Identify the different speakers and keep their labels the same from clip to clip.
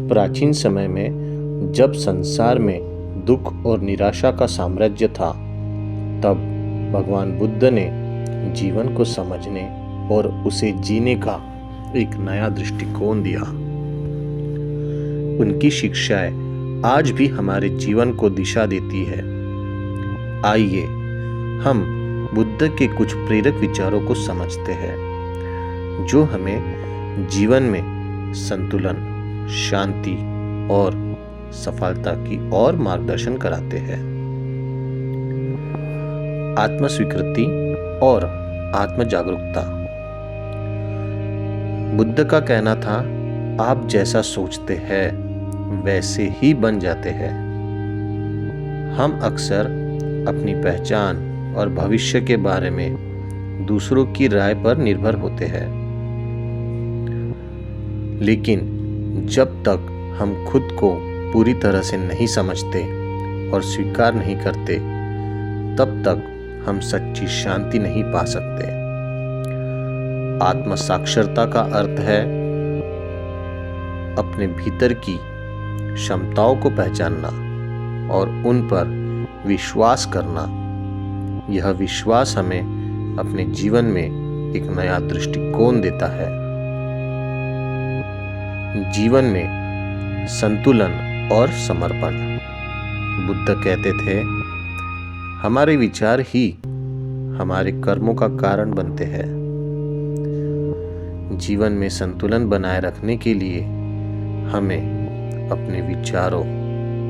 Speaker 1: प्राचीन समय में जब संसार में दुख और निराशा का साम्राज्य था, तब भगवान बुद्ध ने जीवन को समझने और उसे जीने का एक नया दृष्टिकोण दिया। उनकी शिक्षाएं आज भी हमारे जीवन को दिशा देती है। आइए हम बुद्ध के कुछ प्रेरक विचारों को समझते हैं, जो हमें जीवन में संतुलन, शांति और सफलता की ओर मार्गदर्शन कराते हैं। आत्मस्वीकृति और आत्म जागरूकता। बुद्ध का कहना था, आप जैसा सोचते हैं वैसे ही बन जाते हैं। हम अक्सर अपनी पहचान और भविष्य के बारे में दूसरों की राय पर निर्भर होते हैं, लेकिन जब तक हम खुद को पूरी तरह से नहीं समझते और स्वीकार नहीं करते, तब तक हम सच्ची शांति नहीं पा सकते। आत्म साक्षरता का अर्थ है अपने भीतर की क्षमताओं को पहचानना और उन पर विश्वास करना। यह विश्वास हमें अपने जीवन में एक नया दृष्टिकोण देता है। जीवन में संतुलन और समर्पण। बुद्ध कहते थे, हमारे विचार ही हमारे कर्मों का कारण बनते हैं। जीवन में संतुलन बनाए रखने के लिए हमें अपने विचारों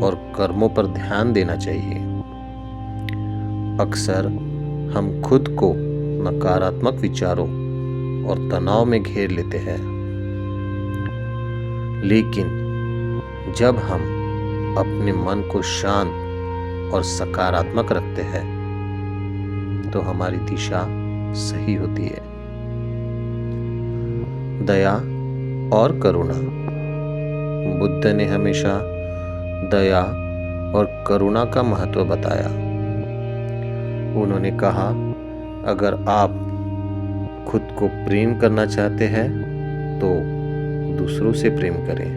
Speaker 1: और कर्मों पर ध्यान देना चाहिए। अक्सर हम खुद को नकारात्मक विचारों और तनाव में घेर लेते हैं, लेकिन जब हम अपने मन को शांत और सकारात्मक रखते हैं, तो हमारी दिशा सही होती है। दया और करुणा। बुद्ध ने हमेशा दया और करुणा का महत्व बताया। उन्होंने कहा, अगर आप खुद को प्रेम करना चाहते हैं तो दूसरों से प्रेम करें।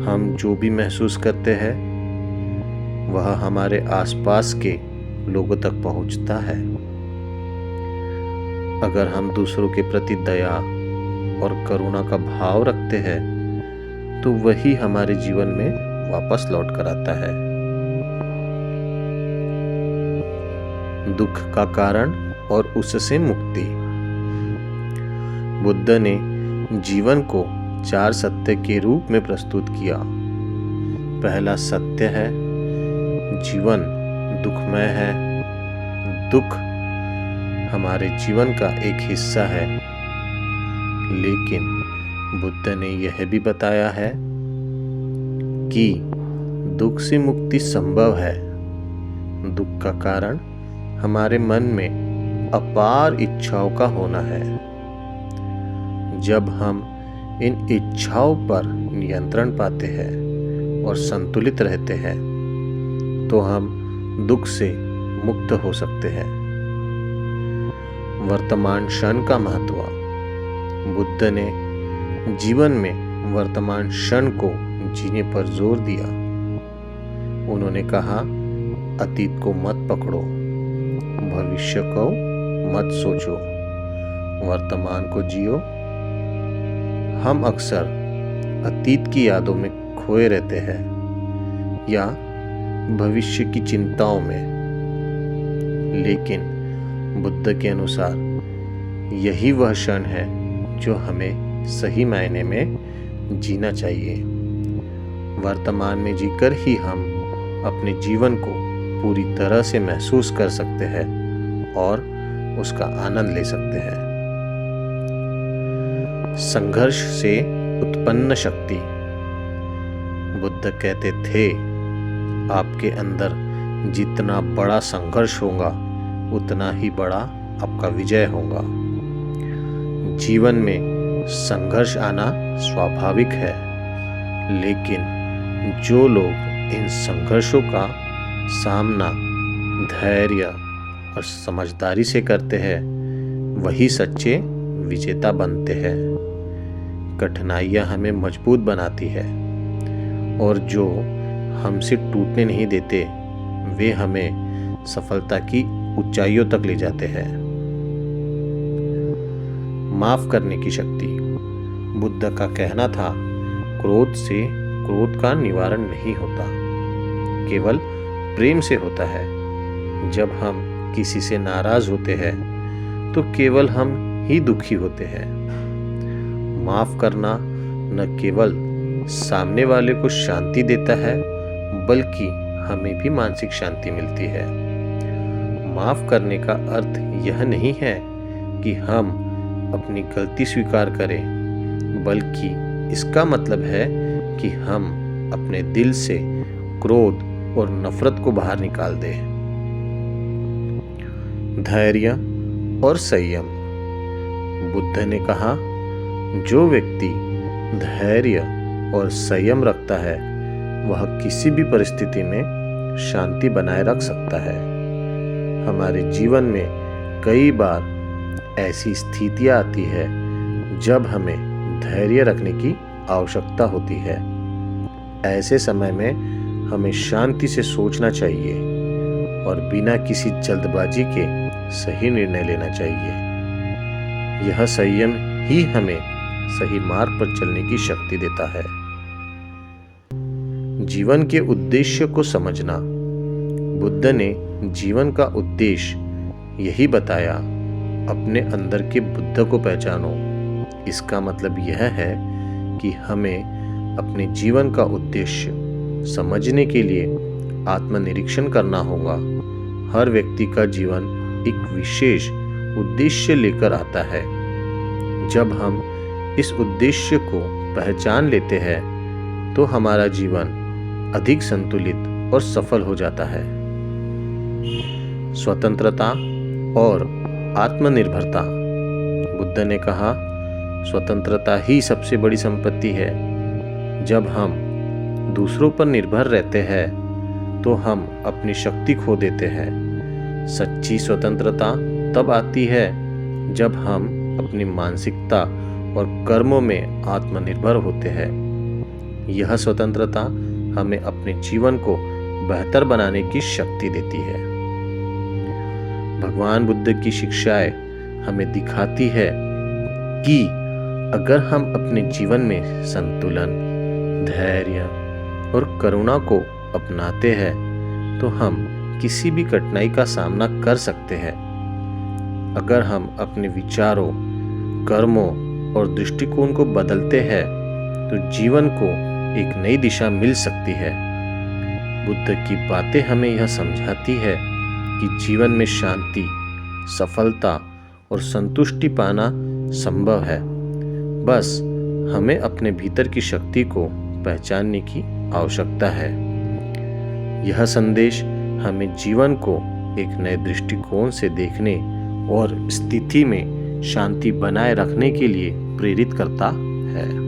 Speaker 1: हम जो भी महसूस करते हैं वह हमारे आसपास के लोगों तक पहुंचता है। अगर हम दूसरों के प्रति दया और करुणा का भाव रखते हैं, तो वही हमारे जीवन में वापस लौट कर आता है। दुख का कारण और उससे मुक्ति। बुद्ध ने जीवन को 4 सत्य के रूप में प्रस्तुत किया। पहला सत्य है, जीवन दुखमय है। दुख हमारे जीवन का एक हिस्सा है, लेकिन बुद्ध ने यह भी बताया है कि दुख से मुक्ति संभव है। दुख का कारण हमारे मन में अपार इच्छाओं का होना है। जब हम इन इच्छाओं पर नियंत्रण पाते हैं और संतुलित रहते हैं, तो हम दुख से मुक्त हो सकते हैं। वर्तमान क्षण का महत्व। बुद्ध ने जीवन में वर्तमान क्षण को जीने पर जोर दिया। उन्होंने कहा, अतीत को मत पकड़ो, भविष्य को मत सोचो, वर्तमान को जियो। हम अक्सर अतीत की यादों में खोए रहते हैं या भविष्य की चिंताओं में, लेकिन बुद्ध के अनुसार यही वह क्षण है जो हमें सही मायने में जीना चाहिए। वर्तमान में जीकर ही हम अपने जीवन को पूरी तरह से महसूस कर सकते हैं और उसका आनंद ले सकते हैं। संघर्ष से उत्पन्न शक्ति। बुद्ध कहते थे, आपके अंदर जितना बड़ा संघर्ष होगा, उतना ही बड़ा आपका विजय होगा। जीवन में संघर्ष आना स्वाभाविक है, लेकिन जो लोग इन संघर्षों का सामना धैर्य और समझदारी से करते हैं, वही सच्चे विजेता बनते हैं। कठिनाइयाँ हमें मजबूत बनाती है और जो हमसे टूटने नहीं देते वे हमें सफलता की ऊंचाइयों तक ले जाते हैं। माफ करने की शक्ति। बुद्ध का कहना था, क्रोध से क्रोध का निवारण नहीं होता, केवल प्रेम से होता है। जब हम किसी से नाराज होते हैं तो केवल हम ही दुखी होते हैं। माफ करना न केवल सामने वाले को शांति देता है बल्कि हमें भी मानसिक शांति मिलती है। माफ करने का अर्थ यह नहीं है कि हम अपनी गलती स्वीकार करें, बल्कि इसका मतलब है कि हम अपने दिल से क्रोध और नफरत को बाहर निकाल दें। धैर्य और संयम। बुद्ध ने कहा, जो व्यक्ति धैर्य और संयम रखता है वह किसी भी परिस्थिति में शांति बनाए रख सकता है। हमारे जीवन में कई बार ऐसी स्थितियां आती है जब हमें धैर्य रखने की आवश्यकता होती है। ऐसे समय में हमें शांति से सोचना चाहिए और बिना किसी जल्दबाजी के सही निर्णय लेना चाहिए। यह संयम ही हमें सही मार्ग पर चलने की शक्ति देता है। जीवन के उद्देश्य को समझना। बुद्ध ने जीवन का उद्देश्य यही बताया, अपने अंदर के बुद्ध को पहचानो। इसका मतलब यह है कि हमें अपने जीवन का उद्देश्य समझने के लिए आत्मनिरीक्षण करना होगा। हर व्यक्ति का जीवन एक विशेष उद्देश्य लेकर आता है। जब हम इस उद्देश्य को पहचान लेते हैं तो हमारा जीवन अधिक संतुलित और सफल हो जाता है। स्वतंत्रता और आत्मनिर्भरता। बुद्ध ने कहा, स्वतंत्रता ही सबसे बड़ी संपत्ति है। जब हम दूसरों पर निर्भर रहते हैं तो हम अपनी शक्ति खो देते हैं। सच्ची स्वतंत्रता तब आती है जब हम अपनी मानसिकता और कर्मों में आत्मनिर्भर होते हैं। यह स्वतंत्रता हमें अपने जीवन को बेहतर बनाने की शक्ति देती है। भगवान बुद्ध की शिक्षाएं हमें दिखाती है कि अगर हम अपने जीवन में संतुलन, धैर्य और करुणा को अपनाते हैं तो हम किसी भी कठिनाई का सामना कर सकते हैं। अगर हम अपने विचारों, कर्मों और दृष्टिकोण को बदलते हैं तो जीवन को एक नई दिशा मिल सकती है। बुद्ध की बातें हमें यह समझाती है कि जीवन में शांति, सफलता और संतुष्टि पाना संभव है। बस हमें अपने भीतर की शक्ति को पहचानने की आवश्यकता है। यह संदेश हमें जीवन को एक नए दृष्टिकोण से देखने और स्थिति में शांति बनाए रखने के लिए प्रेरित करता है।